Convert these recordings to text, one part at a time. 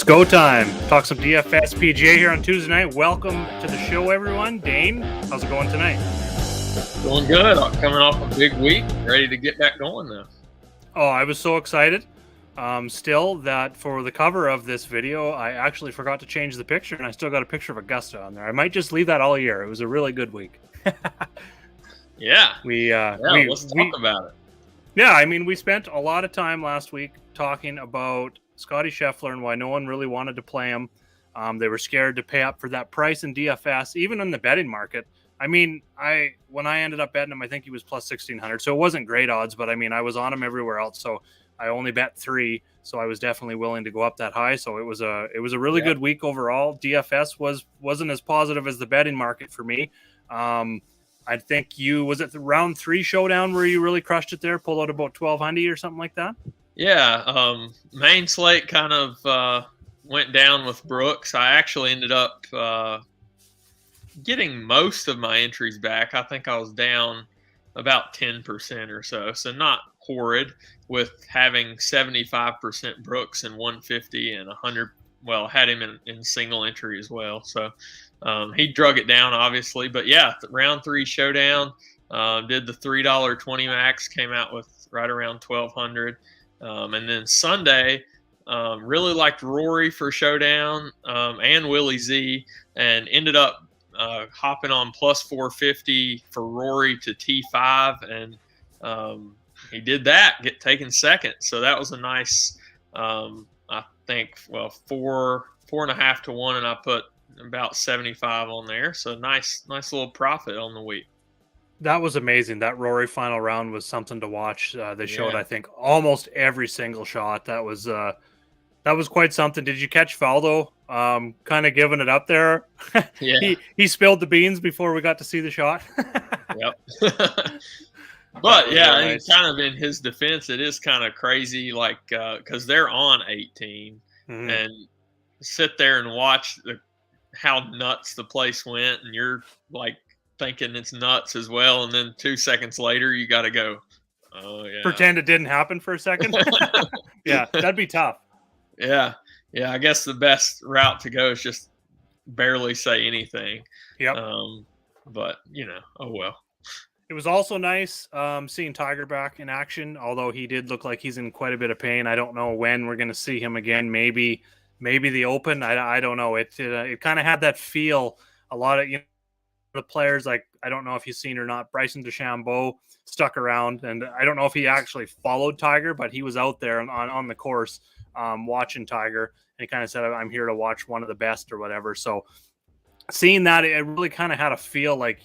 It's go time. Talk some DFS PGA here on Tuesday night. Welcome to the show, everyone. Dane, how's it going tonight? Going good. Coming off a big week. Ready to get back going now. Oh, I was so excited. Still, that for the cover of this video, I actually forgot to change the picture, and I still got a picture of Augusta on there. I might just leave that all year. It was a really good week. Yeah. Let's talk about it. Yeah, I mean, we spent a lot of time last week talking about Scotty Scheffler and why no one really wanted to play him. They were scared to pay up for that price in DFS, even in the betting market. I mean, when I ended up betting him, I think he was plus 1,600, so it wasn't great odds, but I mean, I was on him everywhere else, so I only bet 3, so I was definitely willing to go up that high. So it was a really good week overall. DFS wasn't as positive as the betting market for me. I think was it the round 3 showdown where you really crushed it there, pulled out about 1,200 or something like that? Yeah, main slate kind of went down with Brooks. I actually ended up getting most of my entries back. I think I was down about 10% or so, so not horrid with having 75% Brooks and 150 and 100. Well, had him in single entry as well, so he drug it down obviously. But yeah, round 3 showdown, did the $3.20 max, came out with right around 1,200. And then Sunday, really liked Rory for showdown and Willie Z, and ended up hopping on plus 450 for Rory to T5, and he did that, get taken second. So that was a nice, I think, 4.5 to 1, and I put about 75 on there. So nice little profit on the week. That was amazing. That Rory final round was something to watch. They showed, I think, almost every single shot. That was quite something. Did you catch Faldo kind of giving it up there? Yeah. he spilled the beans before we got to see the shot. Yep. But yeah, really nice. Kind of in his defense, it is kind of crazy, like because they're on 18, and sit there and watch how nuts the place went, and you're like thinking it's nuts as well, and then 2 seconds later you got to go, oh yeah, pretend it didn't happen for a second. Yeah, that'd be tough. Yeah, I guess the best route to go is just barely say anything. Yep. But oh well. It was also nice seeing Tiger back in action, although he did look like he's in quite a bit of pain. I don't know when we're going to see him again. Maybe the Open. I don't know. It kind of had that feel. A lot of the players, like, I don't know if you've seen or not, Bryson DeChambeau stuck around, and I don't know if he actually followed Tiger, but he was out there on the course watching Tiger, and he kind of said, I'm here to watch one of the best or whatever. So seeing that, it really kind of had a feel like,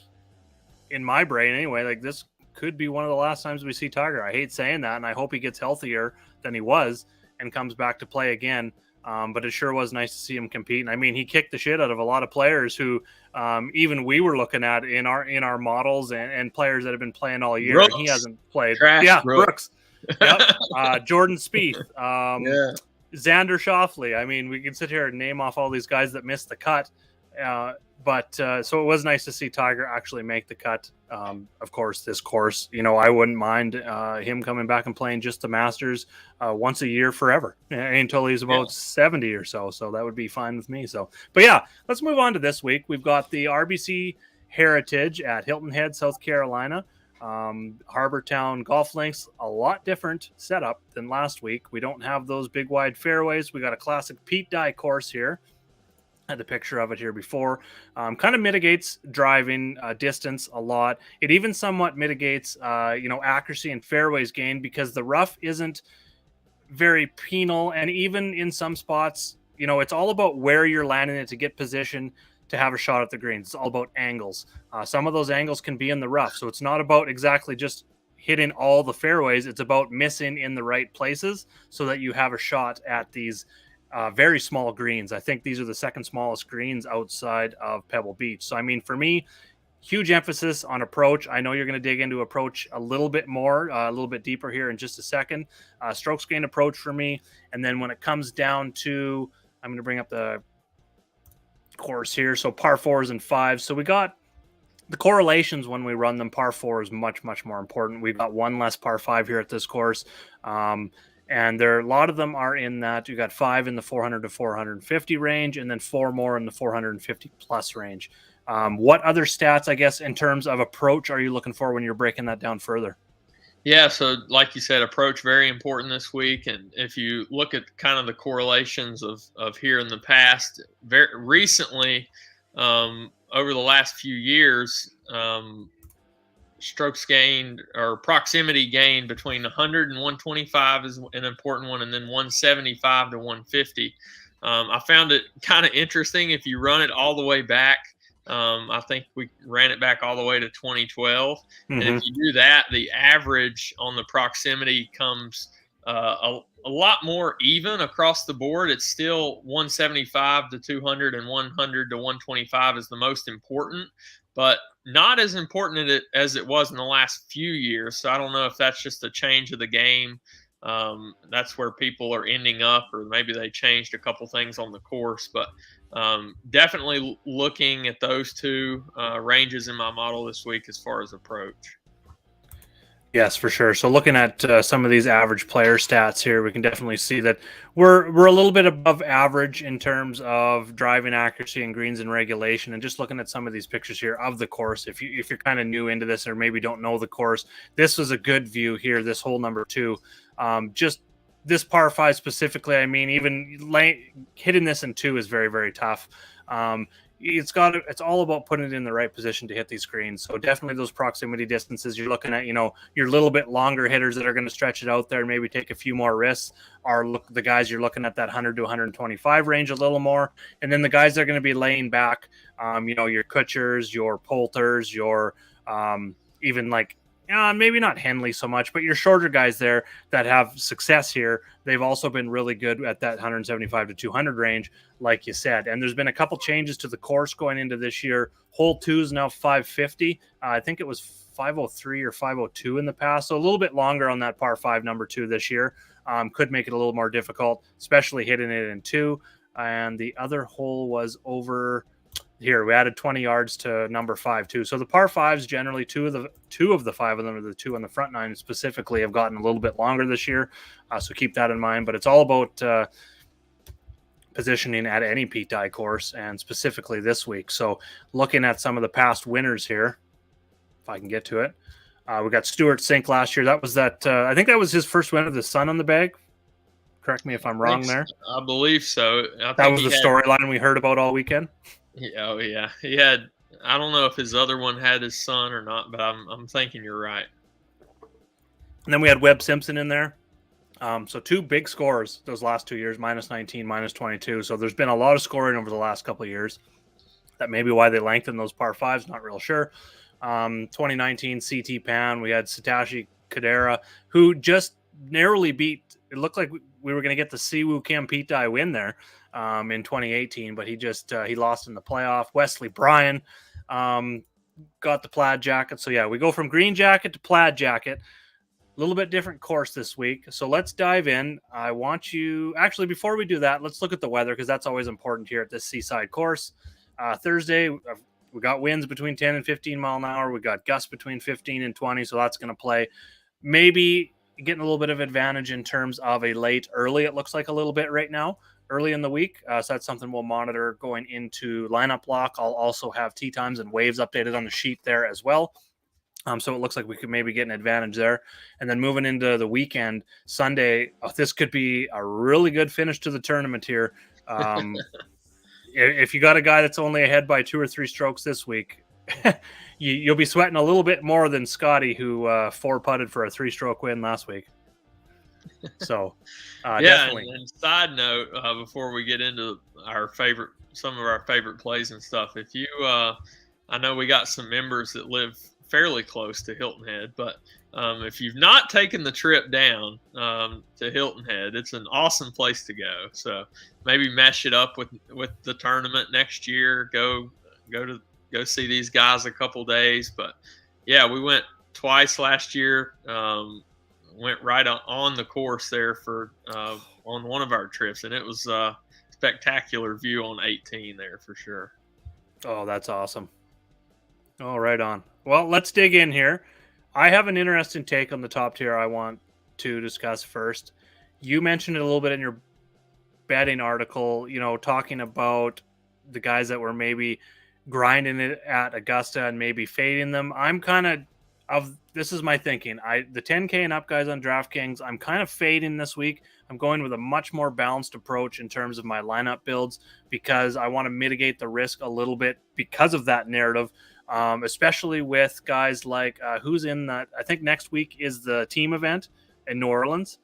in my brain anyway, like this could be one of the last times we see Tiger. I hate saying that, and I hope he gets healthier than he was and comes back to play again. But it sure was nice to see him compete. And I mean, he kicked the shit out of a lot of players who even we were looking at in our models, and players that have been playing all year. Brooks. And he hasn't played. Brooks. Yep. Jordan Spieth. Xander Schauffele. I mean, we can sit here and name off all these guys that missed the cut. But so it was nice to see Tiger actually make the cut. Of course, this course, I wouldn't mind him coming back and playing just the Masters once a year forever until he's about 70 or so. So that would be fine with me. So, but yeah, let's move on to this week. We've got the RBC Heritage at Hilton Head, South Carolina. Harbour Town Golf Links, a lot different setup than last week. We don't have those big wide fairways. We got a classic Pete Dye course here. Had the picture of it here before. Kind of mitigates driving distance a lot. It even somewhat mitigates, accuracy and fairways gain, because the rough isn't very penal. And even in some spots, it's all about where you're landing it to get position to have a shot at the greens. It's all about angles. Some of those angles can be in the rough. So it's not about exactly just hitting all the fairways. It's about missing in the right places so that you have a shot at these very small greens. I think these are the second smallest greens outside of Pebble Beach. So, I mean, for me, huge emphasis on approach. I know you're going to dig into approach a little bit more, a little bit deeper here in just a second. Strokes gain approach for me. And then when it comes down to, I'm going to bring up the course here. So par 4s and 5s. So we got the correlations when we run them. Par 4 is much, much more important. We've got one less par 5 here at this course. And a lot of them are in that. You got 5 in the 400 to 450 range, and then 4 more in the 450 plus range. What other stats, I guess, in terms of approach are you looking for when you're breaking that down further? Yeah, so like you said, approach very important this week. And if you look at kind of the correlations of here in the past, very recently, over the last few years, strokes gained or proximity gained between 100 and 125 is an important one, and then 175 to 150. I found it kind of interesting if you run it all the way back. I think we ran it back all the way to 2012. And if you do that, the average on the proximity comes a lot more even across the board. It's still 175 to 200 and 100 to 125 is the most important, but not as important as it was in the last few years. So I don't know if that's just a change of the game. That's where people are ending up, or maybe they changed a couple things on the course, but definitely looking at those two ranges in my model this week as far as approach. Yes, for sure. So looking at some of these average player stats here, we can definitely see that we're a little bit above average in terms of driving accuracy and greens and regulation. And just looking at some of these pictures here of the course, if you're kind of new into this or maybe don't know the course, this was a good view here. This hole number 2, just this par 5 specifically. I mean, even hitting this in 2 is very, very tough. It's all about putting it in the right position to hit these greens. So definitely those proximity distances you're looking at, your little bit longer hitters that are going to stretch it out there and maybe take a few more risks are the guys you're looking at that 100 to 125 range a little more. And then the guys that are going to be laying back, your Kutchers, your Poulters, your even like, maybe not Henley so much, but your shorter guys there that have success here, they've also been really good at that 175 to 200 range, like you said. And there's been a couple changes to the course going into this year. Hole 2 is now 550. I think it was 503 or 502 in the past, so a little bit longer on that par 5 number 2 this year. Could make it a little more difficult, especially hitting it in 2. And the other hole was over here. We added 20 yards to number 5 too. So the par 5s generally two of the 5 of them, or the 2 on the front 9 specifically, have gotten a little bit longer this year. So keep that in mind. But it's all about positioning at any Pete Dye course, and specifically this week. So looking at some of the past winners here, if I can get to it, we got Stuart Sink last year. That was that. I think that was his first win of the sun on the bag. Correct me if I'm wrong there. I believe so. That was the storyline we heard about all weekend. Yeah, oh yeah, he had. I don't know if his other one had his son or not, but I'm thinking you're right. And then we had Webb Simpson in there. So 2 big scores those last 2 years, minus 19, minus 22. So there's been a lot of scoring over the last couple of years. That may be why they lengthened those par 5s. Not real sure. 2019 CT Pan, we had Satoshi Kadera, who just narrowly beat. It looked like we were going to get the Siwoo Kim Pete Dye win there in 2018, but he lost in the playoff. Wesley Bryan got the plaid jacket. So yeah, we go from green jacket to plaid jacket. A little bit different course this week. So let's dive in. I want you, actually, before we do that, let's look at the weather, because that's always important here at this seaside course. Thursday, we got winds between 10 and 15 mile an hour. We got gusts between 15 and 20. So that's going to play. Maybe getting a little bit of advantage in terms of a late early. It looks like a little bit right now, early in the week. So that's something we'll monitor going into lineup lock. I'll also have tee times and waves updated on the sheet there as well. So it looks like we could maybe get an advantage there. And then moving into the weekend, Sunday, this could be a really good finish to the tournament here. If you got a guy that's only ahead by 2 or 3 strokes this week, you'll be sweating a little bit more than Scotty, who 4-putted for a 3-stroke win last week. So, yeah. Definitely. And side note, before we get into some of our favorite plays and stuff, if you, I know we got some members that live fairly close to Hilton Head, but if you've not taken the trip down to Hilton Head, it's an awesome place to go. So maybe mesh it up with the tournament next year. Go see these guys a couple days. But yeah, we went twice last year. Went right on the course there for on one of our trips, and it was a spectacular view on 18 there for sure. Oh, that's awesome. Oh, right on. Well, let's dig in here. I have an interesting take on the top tier I want to discuss first. you mentioned it a little bit in your betting article, talking about the guys that were maybe grinding it at Augusta and maybe fading them. I'm kind of this is my thinking. The 10K and up guys on DraftKings, I'm kind of fading this week. I'm going with a much more balanced approach in terms of my lineup builds because I want to mitigate the risk a little bit because of that narrative, especially with guys like who's in that. I think next week is the team event in New Orleans.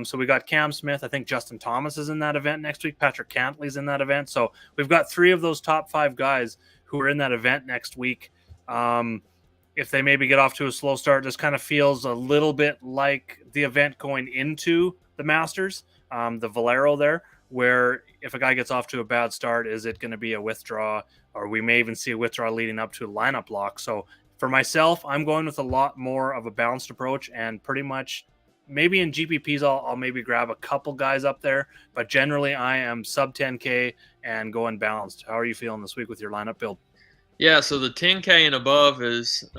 So we got Cam Smith. I think Justin Thomas is in that event next week. Patrick Cantley's in that event. So we've got 3 of those top 5 guys who are in that event next week. If they maybe get off to a slow start, this kind of feels a little bit like the event going into the Masters, the Valero there, where if a guy gets off to a bad start, is it going to be a withdraw, or we may even see a withdraw leading up to a lineup lock. So for myself, I'm going with a lot more of a balanced approach, and pretty much maybe in GPPs, I'll maybe grab a couple guys up there, but generally I am sub 10K and going balanced. How are you feeling this week with your lineup build? Yeah, so the 10K and above is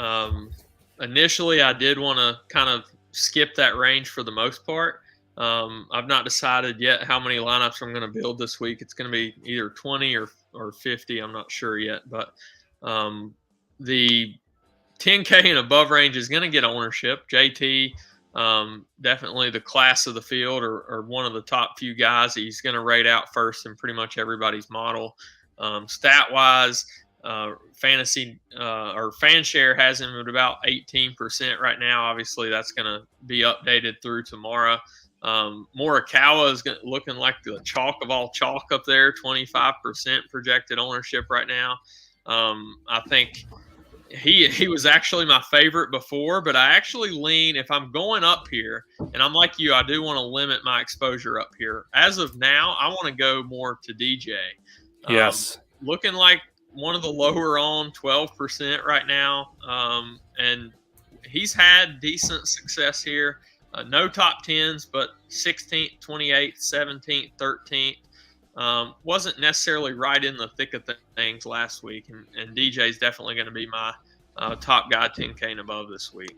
initially I did want to kind of skip that range for the most part. I've not decided yet how many lineups I'm going to build this week. It's going to be either 20 or 50. I'm not sure yet, but the 10K and above range is going to get ownership. JT, definitely the class of the field or one of the top few guys. He's going to rate out first in pretty much everybody's model. Stat wise, fantasy or fan share has him at about 18% right now. Obviously, that's going to be updated through tomorrow. Morikawa is looking like the chalk of all chalk up there, 25% projected ownership right now. I think he was actually my favorite before, but I actually lean, if I'm going up here, and I'm like you, I do want to limit my exposure up here. As of now, I want to go more to DJ. Yes. Looking like one of the lower on 12% right now. And he's had decent success here. No top 10s, but 16th, 28th, 17th, 13th. Wasn't necessarily right in the thick of things last week. And DJ is definitely going to be my top guy 10K and above this week.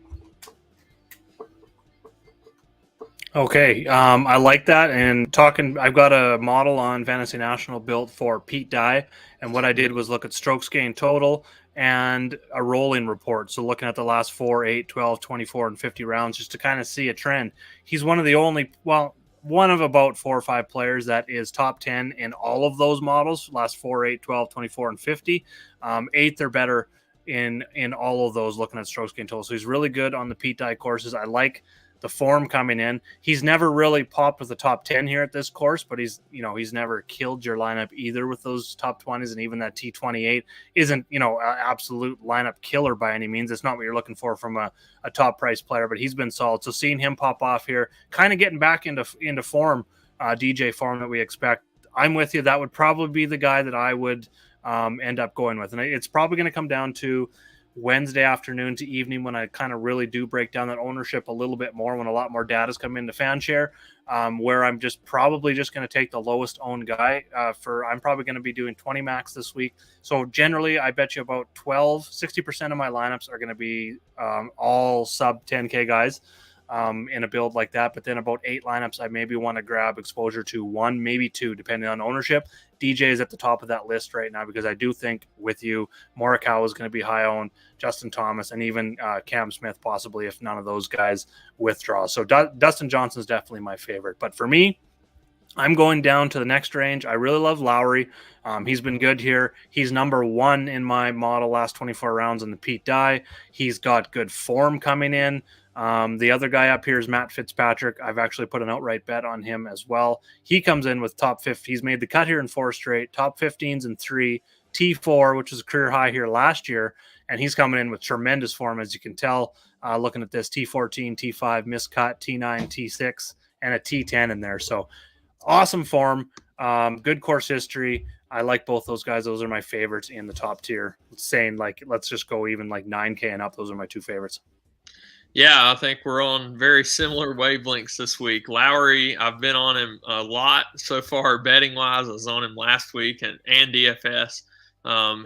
Okay, I like that. And I've got a model on Fantasy National built for Pete Dye, and what I did was look at strokes gained total and a rolling report. So looking at the last 4, 8, 12, 24, and 50 rounds just to kind of see a trend. He's one of the only, one of about 4 or 5 players that is top 10 in all of those models, last 4, 8, 12, 24, and 50. 8th or better in all of those looking at strokes gained total. So he's really good on the Pete Dye courses. I like the form coming in. He's never really popped with the top 10 here at this course, but he's never killed your lineup either with those top 20s. And even that T28 isn't, an absolute lineup killer by any means. It's not what you're looking for from a top price player, but he's been solid. So seeing him pop off here, kind of getting back into form, DJ form that we expect. I'm with you. That would probably be the guy that I would end up going with. And it's probably going to come down to Wednesday afternoon to evening when I kind of really do break down that ownership a little bit more, when a lot more data's come into fan share, where I'm probably just going to take the lowest owned guy I'm probably going to be doing 20 max this week. So generally I bet you about 60% of my lineups are going to be all sub 10K guys in a build like that. But then about 8 lineups, I maybe want to grab exposure to 1, maybe 2, depending on ownership. DJ is at the top of that list right now because I do think with you, Morikawa is going to be high owned, Justin Thomas, and even Cam Smith possibly if none of those guys withdraw. So Dustin Johnson is definitely my favorite. But for me, I'm going down to the next range. I really love Lowry. He's been good here. He's number 1 in my model last 24 rounds in the Pete Dye. He's got good form coming in. The other guy up here is Matt Fitzpatrick. I've actually put an outright bet on him as well. He comes in with top 50. He's made the cut here in 4 straight, top 15s in 3, T4, which is a career high here last year. And he's coming in with tremendous form, as you can tell, looking at this T14, T5, miscut, T9, T6, and a T10 in there. So awesome form, good course history. I like both those guys. Those are my favorites in the top tier. Let's just go even like 9K and up. Those are my 2 favorites. Yeah, I think we're on very similar wavelengths this week. Lowry, I've been on him a lot so far betting-wise. I was on him last week and DFS.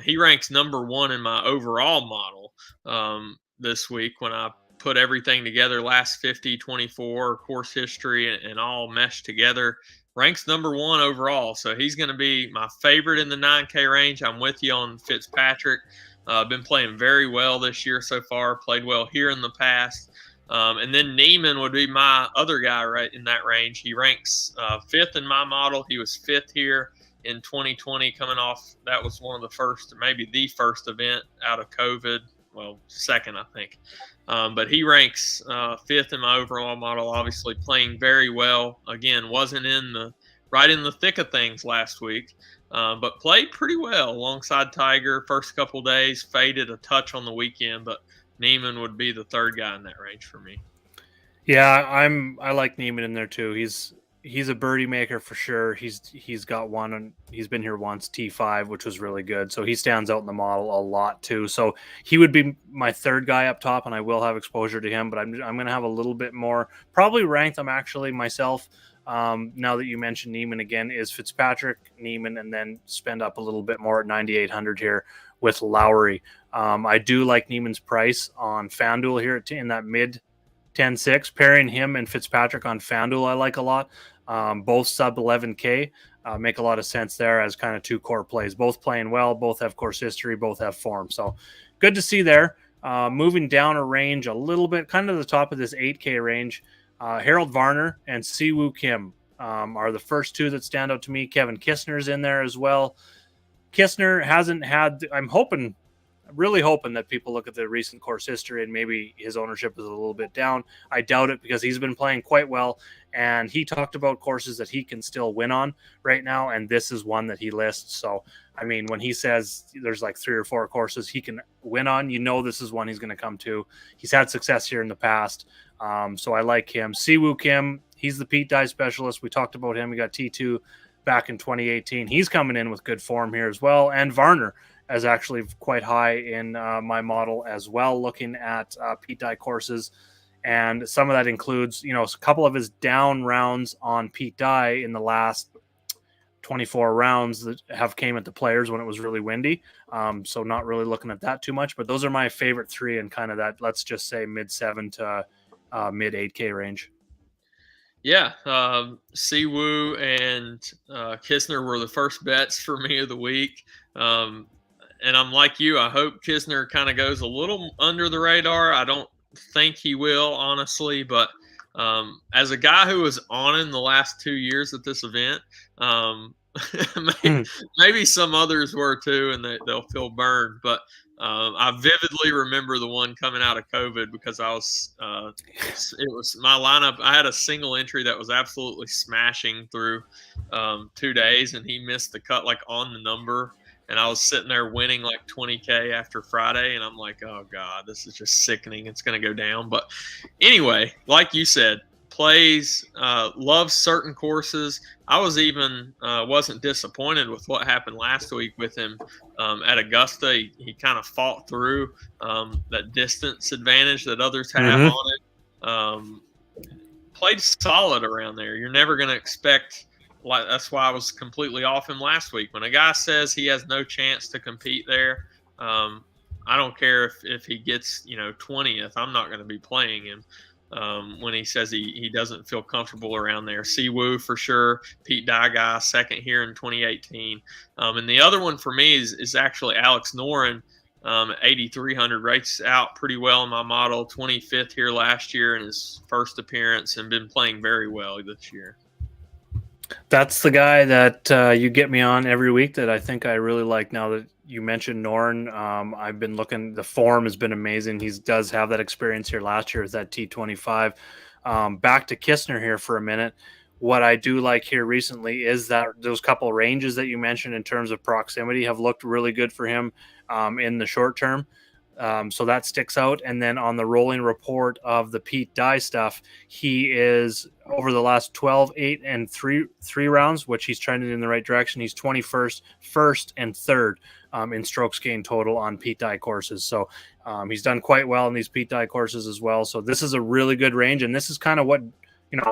He ranks number 1 in my overall model this week when I put everything together, last 50, 24, course history, and all meshed together. Ranks number 1 overall. So he's going to be my favorite in the 9K range. I'm with you on Fitzpatrick. Been playing very well this year so far, played well here in the past. And then Neiman would be my other guy right in that range. He ranks 5th in my model. He was 5th here in 2020, coming off. That was one of the first, maybe the first event out of COVID. Well, second, I think. But he ranks 5th in my overall model, obviously playing very well. Again, wasn't right in the thick of things last week, but played pretty well alongside Tiger. First couple days, faded a touch on the weekend, but Neiman would be the third guy in that range for me. Yeah, I like Neiman in there too. He's a birdie maker for sure. He's got one, and he's been here once, T5, which was really good. So he stands out in the model a lot too. So he would be my third guy up top, and I will have exposure to him. But I'm going to have a little bit more, probably ranked them actually myself. Now that you mentioned Neiman again, is Fitzpatrick, Neiman, and then spend up a little bit more at 9,800 here with Lowry. I do like Neiman's price on FanDuel here in that mid 10-6. Pairing him and Fitzpatrick on FanDuel I like a lot. Both sub 11K make a lot of sense there as kind of two core plays. Both playing well, both have course history, both have form. So good to see there. Moving down a range a little bit, kind of the top of this 8K range. Harold Varner and Siwoo Kim are the first two that stand out to me. Kevin Kistner's in there as well. Kistner hasn't had, I'm really hoping that people look at the recent course history and maybe his ownership is a little bit down. I doubt it because he's been playing quite well, and he talked about courses that he can still win on right now, and this is one that he lists. So, I mean, when he says there's like 3 or 4 courses he can win on, this is one he's going to come to. He's had success here in the past, so I like him. Siwoo Kim, he's the Pete Dye specialist. We talked about him. He got T2 back in 2018. He's coming in with good form here as well, and Varner is actually quite high in my model as well, looking at Pete Dye courses. And some of that includes, a couple of his down rounds on Pete Dye in the last 24 rounds that have came at the Players when it was really windy. So not really looking at that too much, but those are my favorite 3 in kind of that, let's just say mid 7 to mid 8K range. Yeah, Siwoo and Kistner were the first bets for me of the week. And I'm like you. I hope Kistner kind of goes a little under the radar. I don't think he will, honestly. But as a guy who was on in the last 2 years at this event, maybe some others were too, and they'll feel burned. But I vividly remember the one coming out of COVID because it was my lineup. I had a single entry that was absolutely smashing through 2 days, and he missed the cut like on the number. And I was sitting there winning like 20K after Friday, and I'm like, oh, God, this is just sickening. It's going to go down. But anyway, like you said, plays, loves certain courses. I was even wasn't disappointed with what happened last week with him at Augusta. He kind of fought through that distance advantage that others have on it. Played solid around there. You're never going to expect – that's why I was completely off him last week. When a guy says he has no chance to compete there, I don't care if he gets 20th. I'm not going to be playing him when he says he doesn't feel comfortable around there. Siwoo for sure, Pete Dye guy, second here in 2018. And the other one for me is actually Alex Noren, 8,300, rates out pretty well in my model, 25th here last year in his first appearance, and been playing very well this year. That's the guy that you get me on every week that I think I really like. Now that you mentioned Noren, I've been looking. The form has been amazing. He does have that experience here last year with that T25. Back to Kistner here for a minute. What I do like here recently is that those couple ranges that you mentioned in terms of proximity have looked really good for him in the short term. So that sticks out. And then on the rolling report of the Pete Dye stuff, he is over the last 12, 8, and 3 rounds, which he's trending in the right direction. He's 21st, 1st, and 3rd in strokes gained total on Pete Dye courses. So he's done quite well in these Pete Dye courses as well. So this is a really good range. And this is kind of what,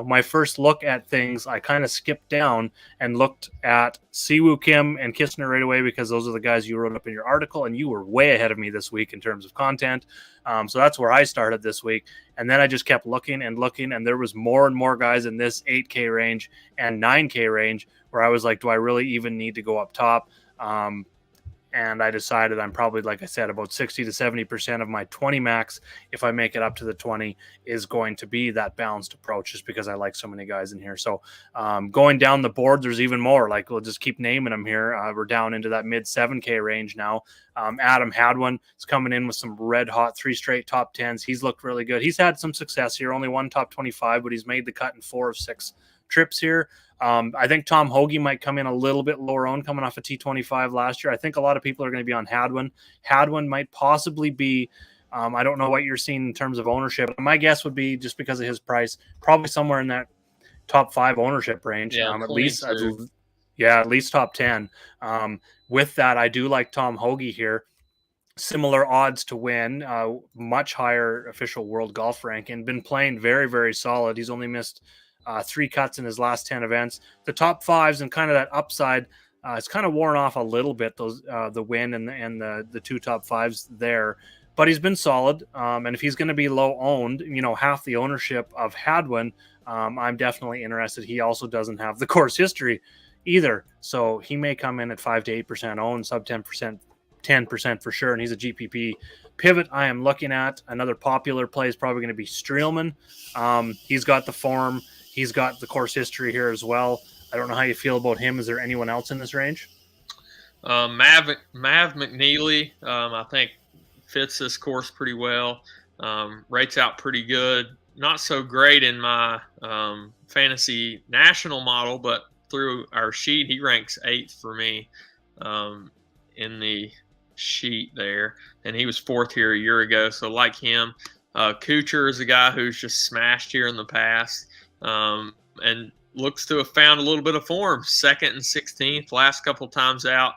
my first look at things, I kind of skipped down and looked at Siwoo Kim and Kistner right away, because those are the guys you wrote up in your article, and you were way ahead of me this week in terms of content. So that's where I started this week. And then I just kept looking, and there was more and more guys in this 8K range and 9K range where I was like, do I really even need to go up top? And I decided I'm probably, like I said, about 60 to 70% of my 20 max, if I make it up to the 20, is going to be that balanced approach, just because I like so many guys in here. So going down the board, there's even more. Like, we'll just keep naming them here. We're down into that mid 7K range now. Adam Hadwin is coming in with some red hot 3 straight top 10s. He's looked really good. He's had some success here, only one top 25, but he's made the cut in 4 of 6 trips here. I think Tom Hoagie might come in a little bit lower owned, coming off a T25 last year. I think a lot of people are going to be on Hadwin. Hadwin might possibly be, I don't know what you're seeing in terms of ownership. My guess would be, just because of his price, probably somewhere in that top 5 ownership range. At least top 10. With that, I do like Tom Hoagie here. Similar odds to win, much higher official world golf ranking. Been playing very, very solid. He's only missed 3 cuts in his last 10 events. The top 5s and kind of that upside, it's kind of worn off a little bit, those the win and the 2 top 5s there. But he's been solid, and if he's going to be low owned, half the ownership of Hadwin, I'm definitely interested. He also doesn't have the course history either, so he may come in at 5 to 8% owned, sub 10% for sure, and he's a GPP pivot. I am looking at another popular play is probably going to be Streelman. He's got the form. He's got the course history here as well. I don't know how you feel about him. Is there anyone else in this range? Mav McNeely, I think, fits this course pretty well. Rates out pretty good. Not so great in my fantasy national model, but through our sheet, he ranks 8th for me in the sheet there. And he was 4th here a year ago, so like him. Kuchar is a guy who's just smashed here in the past. And looks to have found a little bit of form. 2nd and 16th last couple times out.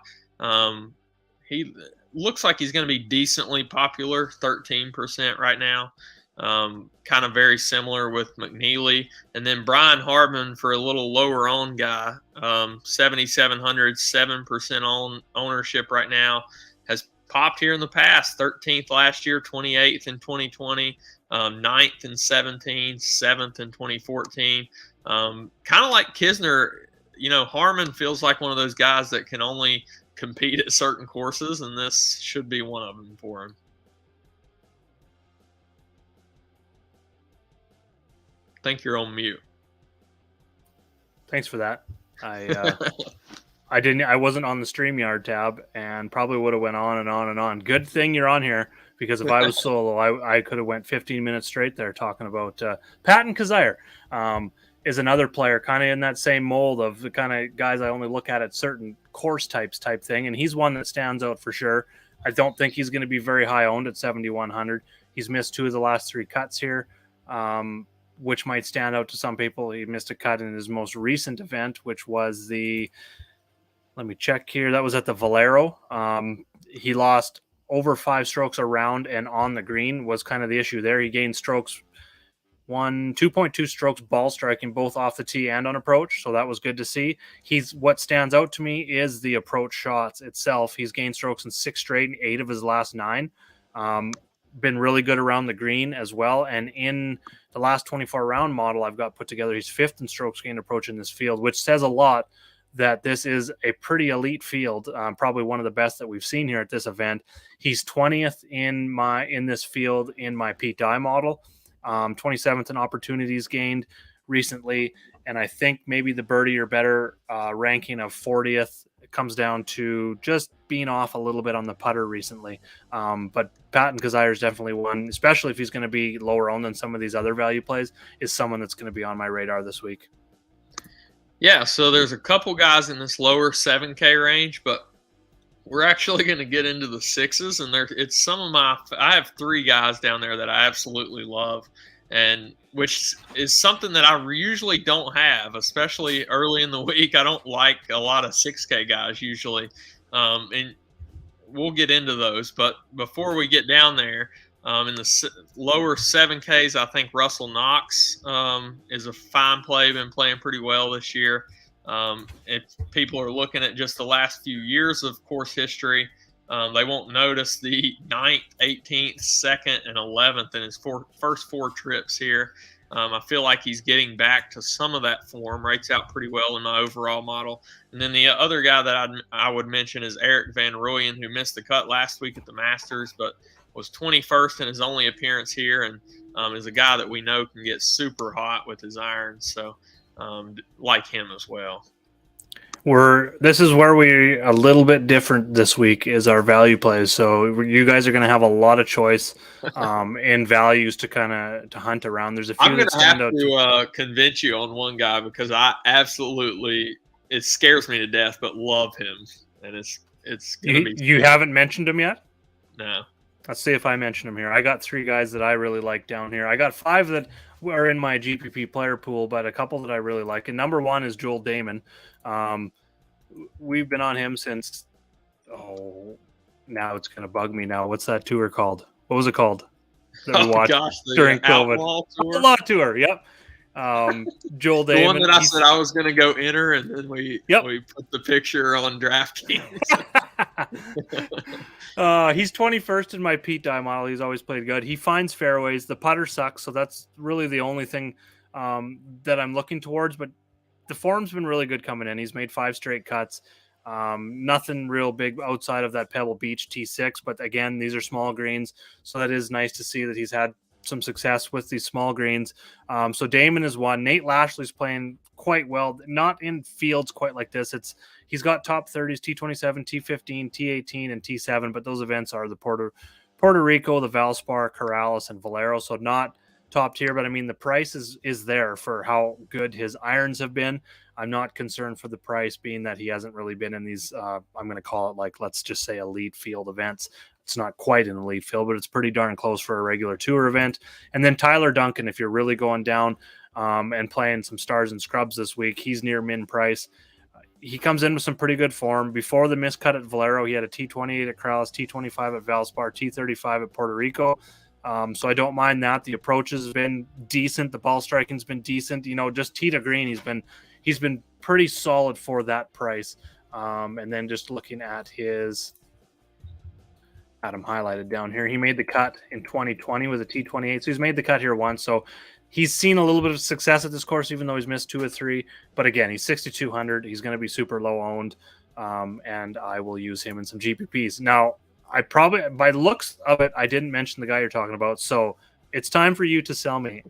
He looks like he's going to be decently popular, 13% right now. Kind of very similar with McNeely. And then Brian Hardman, for a little lower owned guy, 7,700, 7% ownership right now, has popped here in the past. 13th last year, 28th in 2020. 9th in 17, 7th in 2014. Kind of like Kisner, Harmon feels like one of those guys that can only compete at certain courses, and this should be one of them for him. I think you're on mute. Thanks for that. I wasn't on the StreamYard tab, and probably would have went on and on and on. Good thing you're on here, because if I was solo, I could have went 15 minutes straight there talking about Patton Cazire. Is another player kind of in that same mold of the kind of guys I only look at certain course types type thing, and he's one that stands out for sure. I don't think he's going to be very high owned at 7,100. He's missed 2 of the last 3 cuts here, which might stand out to some people. He missed a cut in his most recent event, which was let me check here. That was at the Valero. He lost over 5 strokes around and on the green was kind of the issue there. He gained strokes, 2.2 strokes ball striking, both off the tee and on approach. So that was good to see. What stands out to me is the approach shots itself. He's gained strokes in 6 straight and 8 of his last 9. Been really good around the green as well. And in the last 24 round model I've got put together, he's 5th in strokes gained approach in this field, which says a lot that this is a pretty elite field, probably one of the best that we've seen here at this event. He's 20th in this field in my Pete Dye model, 27th in opportunities gained recently, and I think maybe the birdie or better ranking of 40th comes down to just being off a little bit on the putter recently. But Patton Cazire is definitely one, especially if he's going to be lower owned than some of these other value plays, is someone that's going to be on my radar this week. Yeah, so there's a couple guys in this lower 7K range, but we're actually going to get into the 6s, and it's some of I have 3 guys down there that I absolutely love, and which is something that I usually don't have, especially early in the week. I don't like a lot of 6K guys usually, and we'll get into those. But before we get down there, In the lower 7Ks, I think Russell Knox is a fine play, been playing pretty well this year. If people are looking at just the last few years of course history, they won't notice the 9th, 18th, 2nd, and 11th in his first 4 trips here. I feel like he's getting back to some of that form, rates out pretty well in my overall model. And then the other guy that I would mention is Eric Van Royen, who missed the cut last week at the Masters, but was 21st in his only appearance here, and is a guy that we know can get super hot with his irons. So like him as well. This is where we a little bit different this week is our value plays. So you guys are going to have a lot of choice in values to to hunt around. There's a few. I'm going to have to convince you on one guy because I absolutely, it scares me to death, but love him, and it's going to be. You haven't mentioned him yet? No. Let's see if I mention him here. I got 3 guys that I really like down here. I got 5 that are in my GPP player pool, but a couple that I really like. And number 1 is Joel Damon. We've been on him since, now it's going to bug me now. What's that tour called? What was it called? That we watched during COVID. Outlaw Tour. Yep. Joel Damon. The one that I said I was going to go enter, and then we put the picture on DraftKings. He's 21st in my Pete Dye model. He's always played good. He finds fairways. The putter sucks, so that's really the only thing that I'm looking towards. But the form's been really good coming in. He's made 5 straight cuts. Nothing real big outside of that Pebble Beach T6. But again, these are small greens, so that is nice to see that he's had some success with these small greens. So Damon is one. Nate Lashley's playing quite well, not in fields quite like this. He's got top 30s, T27, T15, T18, and T7, but those events are the Puerto Rico, the Valspar, Corrales, and Valero, so not top tier, but I mean the price is there for how good his irons have been. I'm not concerned for the price, being that he hasn't really been in these I'm going to call it, like, let's just say elite field events. It's not quite an elite field, but it's pretty darn close for a regular tour event. And then Tyler Duncan, if you're really going down and playing some stars and scrubs this week, he's near min price. He comes in with some pretty good form. Before the miscut at Valero, he had a T28 at Corrales, T25 at Valspar, T35 at Puerto Rico. So I don't mind that. The approach has been decent. The ball striking's been decent. Just tee to green, he's been pretty solid for that price. And then just looking at his, had him highlighted down here. He made the cut in 2020 with a T28. So he's made the cut here once. So he's seen a little bit of success at this course, even though he's missed 2 or 3. But again, he's 6,200. He's going to be super low owned. And I will use him in some GPPs. Now, I probably, by the looks of it, I didn't mention the guy you're talking about. So it's time for you to sell me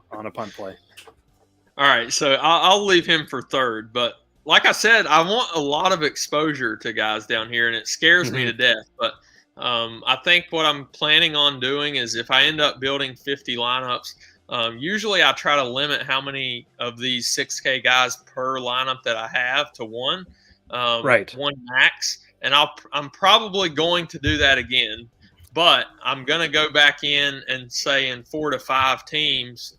on a punt play. All right. So I'll leave him for third. But like I said, I want a lot of exposure to guys down here, and it scares me to death. But I think what I'm planning on doing is, if I end up building 50 lineups, usually I try to limit how many of these 6K guys per lineup that I have to one max. And I'm probably going to do that again, but I'm going to go back in and say in 4 to 5 teams,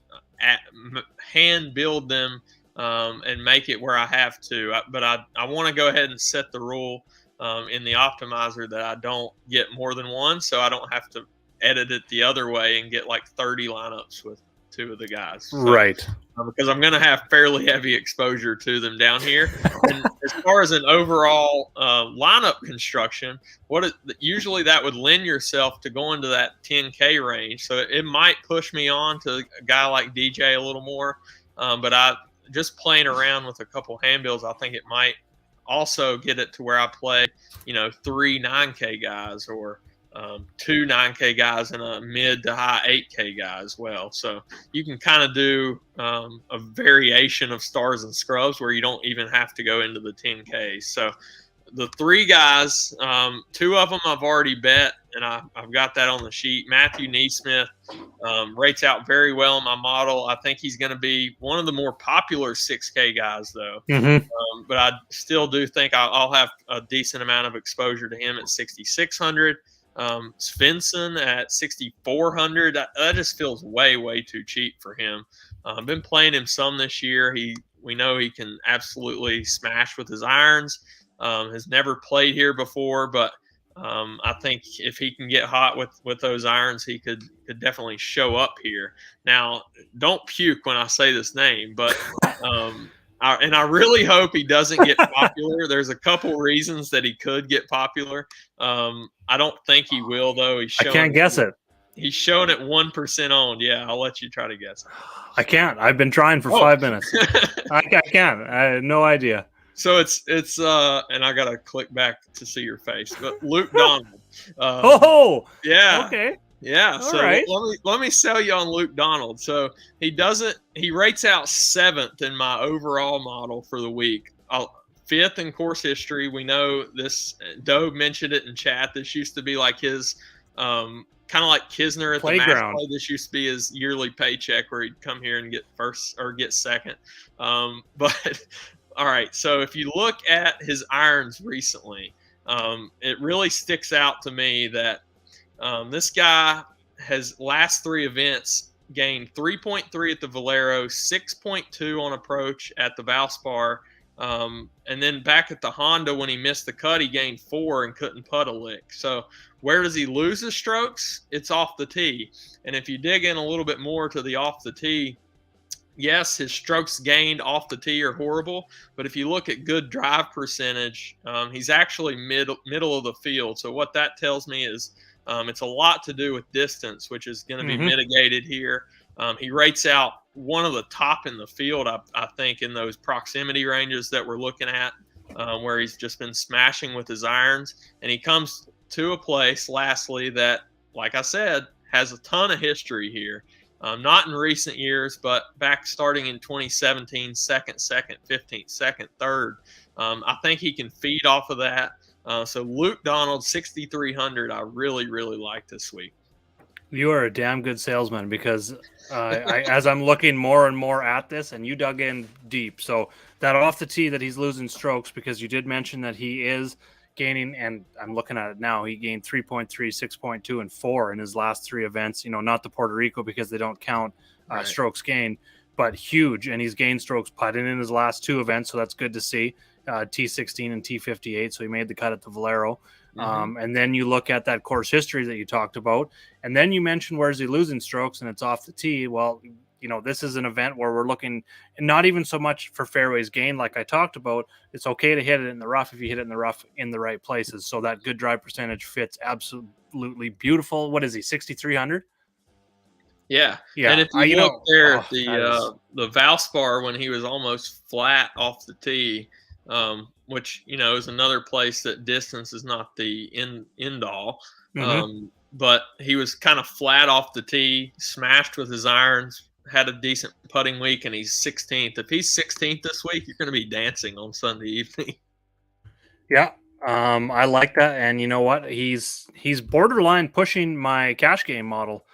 hand build them and make it where I have to. But I want to go ahead and set the rule in the optimizer that I don't get more than one, so I don't have to edit it the other way and get like 30 lineups with 2 of the guys. So, right. Because I'm going to have fairly heavy exposure to them down here. And as far as an overall lineup construction, usually that would lend yourself to going to that 10K range. So it might push me on to a guy like DJ a little more. But I just playing around with a couple handbills, I think it might also get it to where I play, 3 9K guys or 2 9K guys and a mid to high 8K guy as well. So you can kind of do a variation of stars and scrubs where you don't even have to go into the 10K. So the 3 guys, 2 of them I've already bet, and I've got that on the sheet. Matthew Neesmith rates out very well in my model. I think he's going to be one of the more popular 6K guys, though. But I still do think I'll have a decent amount of exposure to him at 6,600. Svensson at 6,400. That just feels way too cheap for him. I've been playing him some this year. We know he can absolutely smash with his irons. Has never played here before, but I think if he can get hot with those irons, he could definitely show up here. Now, don't puke when I say this name, but I really hope he doesn't get popular. There's a couple reasons that he could get popular. I don't think he will, though. I can't guess it. He's showing it 1% owned. Yeah, I'll let you try to guess it. I can't. I've been trying for 5 minutes. I can't. I have no idea. So it's and I gotta click back to see your face, but Luke Donald. Yeah. Okay. Yeah. All so right. let me sell you on Luke Donald. So he rates out 7th in my overall model for the week. 5th in course history. We know this. Dove mentioned it in chat. This used to be like his kind of like Kisner at Playground. The match play. This used to be his yearly paycheck where he'd come here and get first or get second. But all right, so if you look at his irons recently, it really sticks out to me that this guy has last 3 events gained 3.3 at the Valero, 6.2 on approach at the Valspar, and then back at the Honda when he missed the cut, he gained 4 and couldn't putt a lick. So where does he lose his strokes? It's off the tee. And if you dig in a little bit more to the off the tee, yes, his strokes gained off the tee are horrible, but if you look at good drive percentage, he's actually middle of the field. So what that tells me is it's a lot to do with distance, which is going to be mitigated here. He rates out one of the top in the field, I think, in those proximity ranges that we're looking at, where he's just been smashing with his irons. And he comes to a place, lastly, that, like I said, has a ton of history here. Not in recent years, but back starting in 2017, second, 15th, second, third. I think he can feed off of that. So Luke Donald, 6,300, I really, really like this week. You are a damn good salesman because as I'm looking more and more at this, and you dug in deep. So that off the tee that he's losing strokes, because you did mention that he is gaining, and I'm looking at it now, he gained 3.3, 6.2, and 4 in his last 3 events. Not the Puerto Rico because they don't count strokes gained, but huge. And he's gained strokes putting in his last 2 events, so that's good to see. T16 and T58, so he made the cut at the Valero. And then you look at that course history that you talked about, and then you mentioned where's he losing strokes, and it's off the tee. Well, this is an event where we're looking not even so much for fairways gained, like I talked about. It's okay to hit it in the rough if you hit it in the rough in the right places. So that good drive percentage fits absolutely beautiful. What is he, 6,300? Yeah. And if you look there at the Valspar when he was almost flat off the tee, which is another place that distance is not the end all. But he was kind of flat off the tee, smashed with his irons, had a decent putting week, and he's 16th. If he's 16th this week, you're going to be dancing on Sunday evening. Yeah, I like that. And you know what? He's borderline pushing my cash game model.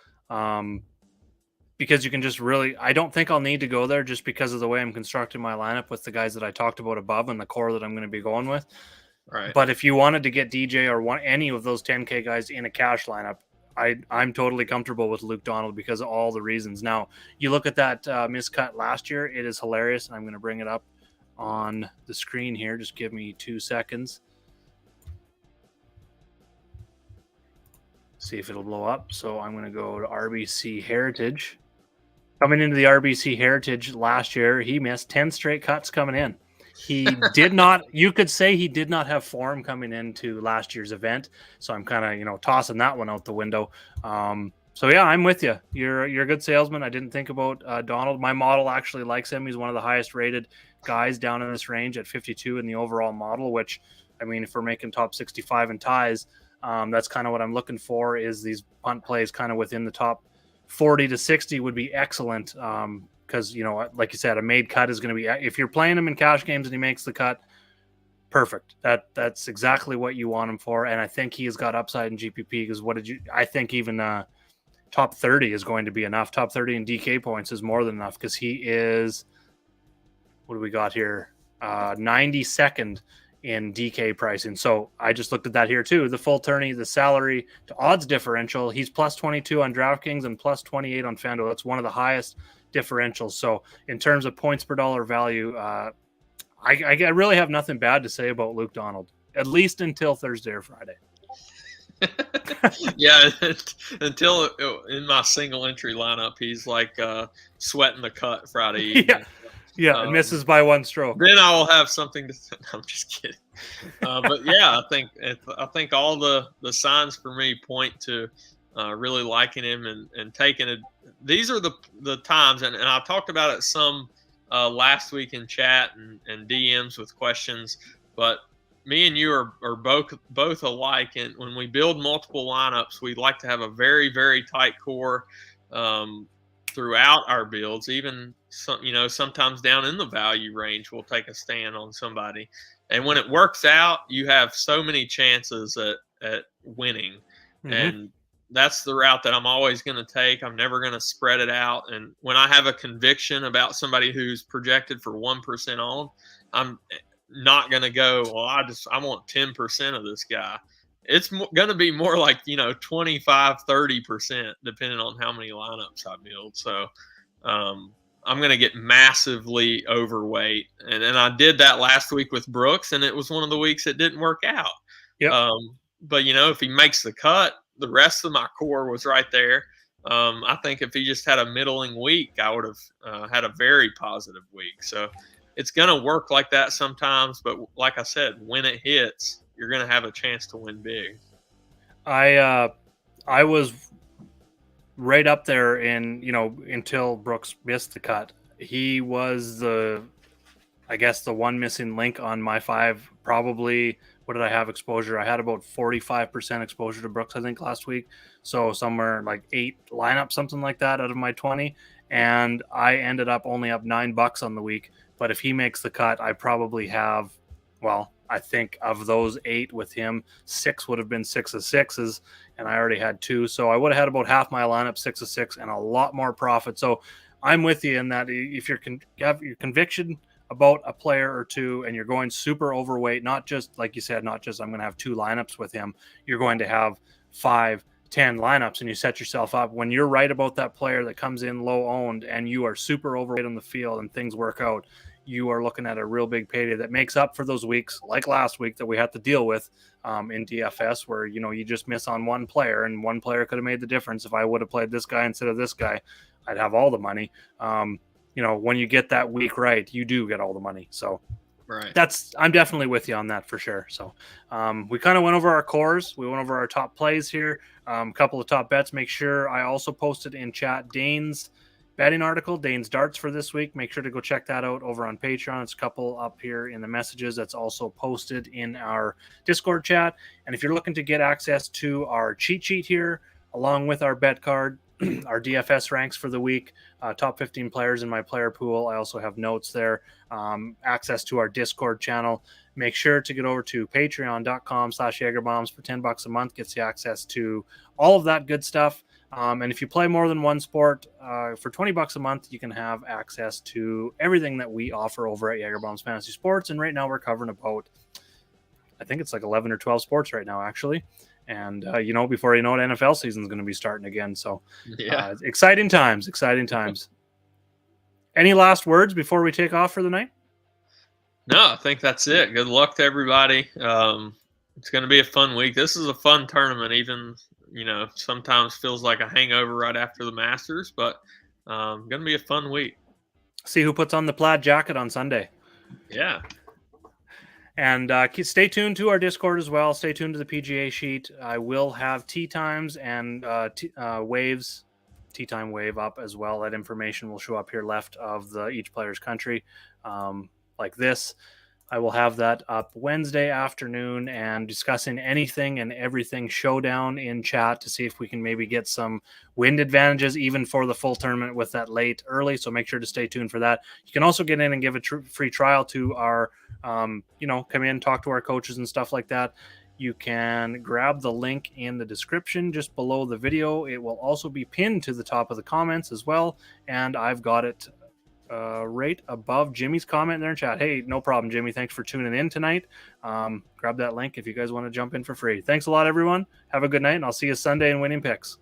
Because you can just really, I don't think I'll need to go there just because of the way I'm constructing my lineup with the guys that I talked about above and the core that I'm going to be going with. Right. But if you wanted to get DJ or any of those 10K guys in a cash lineup, I'm totally comfortable with Luke Donald because of all the reasons. Now, you look at that miscut last year, it is hilarious, and I'm going to bring it up on the screen here. Just give me 2 seconds. See if it'll blow up. So I'm going to go to RBC Heritage. Coming into the RBC Heritage last year, he missed 10 straight cuts coming in. He did not, you could say he did not have form coming into last year's event. So I'm kind of, tossing that one out the window. So yeah, I'm with you. You're a good salesman. I didn't think about Donald. My model actually likes him. He's one of the highest rated guys down in this range at 52 in the overall model, which, I mean, if we're making top 65 in ties, that's kind of what I'm looking for, is these punt plays kind of within the top 40 to 60 would be excellent. Because, like you said, a made cut is going to be, if you're playing him in cash games and he makes the cut, perfect. That's exactly what you want him for. And I think he has got upside in GPP because I think even top 30 is going to be enough. Top 30 in DK points is more than enough because he is, what do we got here? 92nd in DK pricing. So I just looked at that here too. The full tourney, the salary to odds differential, he's plus 22 on DraftKings and plus 28 on FanDuel. That's one of the highest differentials. So in terms of points per dollar value, I really have nothing bad to say about Luke Donald, at least until Thursday or Friday. Yeah, until in my single entry lineup, he's like sweating the cut Friday evening. Yeah, it misses by one stroke. Then I will have something to. I'm just kidding. But yeah, I think all the signs for me point to really liking him and taking it. These are the times, and I talked about it some last week in chat and DMs with questions, but me and you are both alike. And when we build multiple lineups, we like to have a very, very tight core throughout our builds. Even sometimes down in the value range, we'll take a stand on somebody. And when it works out, you have so many chances at winning. Mm-hmm. And that's the route that I'm always going to take. I'm never going to spread it out. And when I have a conviction about somebody who's projected for 1% on, I'm not going to go, well, I want 10% of this guy. It's going to be more like, 25, 30%, depending on how many lineups I build. So I'm going to get massively overweight. And I did that last week with Brooks, and it was one of the weeks it didn't work out. Yep. But, if he makes the cut, the rest of my core was right there. I think if he just had a middling week, I would have had a very positive week. So it's going to work like that sometimes. But like I said, when it hits, you're going to have a chance to win big. I was right up there until Brooks missed the cut. He was the one missing link on my 5. Probably, what did I have exposure? I had about 45% exposure to Brooks, I think, last week. So somewhere like 8 lineups, something like that, out of my 20. And I ended up only up $9 on the week. But if he makes the cut, I probably have, I think of those 8 with him, 6 would have been 6 of 6s, and I already had 2. So I would have had about half my lineup 6 of 6 and a lot more profit. So I'm with you in that if you have your conviction about a player or two and you're going super overweight, not just, like you said, not just I'm going to have 2 lineups with him, you're going to have 5, 10 lineups, and you set yourself up. When you're right about that player that comes in low owned and you are super overweight on the field and things work out, you are looking at a real big payday that makes up for those weeks like last week that we had to deal with in DFS, where you just miss on one player, and one player could have made the difference. If I would have played this guy instead of this guy, I'd have all the money. When you get that week right, you do get all the money. So right, I'm definitely with you on that for sure. So we kind of went over our cores. We went over our top plays here, a couple of top bets. Make sure I also posted in chat Dane's betting article, Dane's darts for this week. Make sure to go check that out over on Patreon. It's a couple up here in the messages. That's also posted in our Discord chat. And if you're looking to get access to our cheat sheet here, along with our bet card, our DFS ranks for the week, top 15 players in my player pool. I also have notes there, access to our Discord channel. Make sure to get over to patreon.com/JagerBombs for $10 a month. Gets you access to all of that good stuff. And if you play more than one sport, for $20 a month, you can have access to everything that we offer over at JagerBombs Fantasy Sports. And right now we're covering about, I think it's like 11 or 12 sports right now, actually. And, before you know it, NFL season is going to be starting again. So yeah, exciting times. Any last words before we take off for the night? No, I think that's it. Good luck to everybody. It's going to be a fun week. This is a fun tournament, even, sometimes feels like a hangover right after the Masters, but going to be a fun week. See who puts on the plaid jacket on Sunday. Yeah. And stay tuned to our Discord as well. Stay tuned to the PGA sheet. I will have tee times and waves, tee time wave up as well. That information will show up here left of each player's country, like this. I will have that up Wednesday afternoon and discussing anything and everything showdown in chat to see if we can maybe get some wind advantages even for the full tournament with that late early. So make sure to stay tuned for that. You can also get in and give a free trial to our, come in, talk to our coaches and stuff like that. You can grab the link in the description just below the video. It will also be pinned to the top of the comments as well. And I've got it right above Jimmy's comment there in chat. Hey, no problem, Jimmy. Thanks for tuning in tonight. Grab that link if you guys want to jump in for free. Thanks a lot, everyone. Have a good night, and I'll see you Sunday in Winning Picks.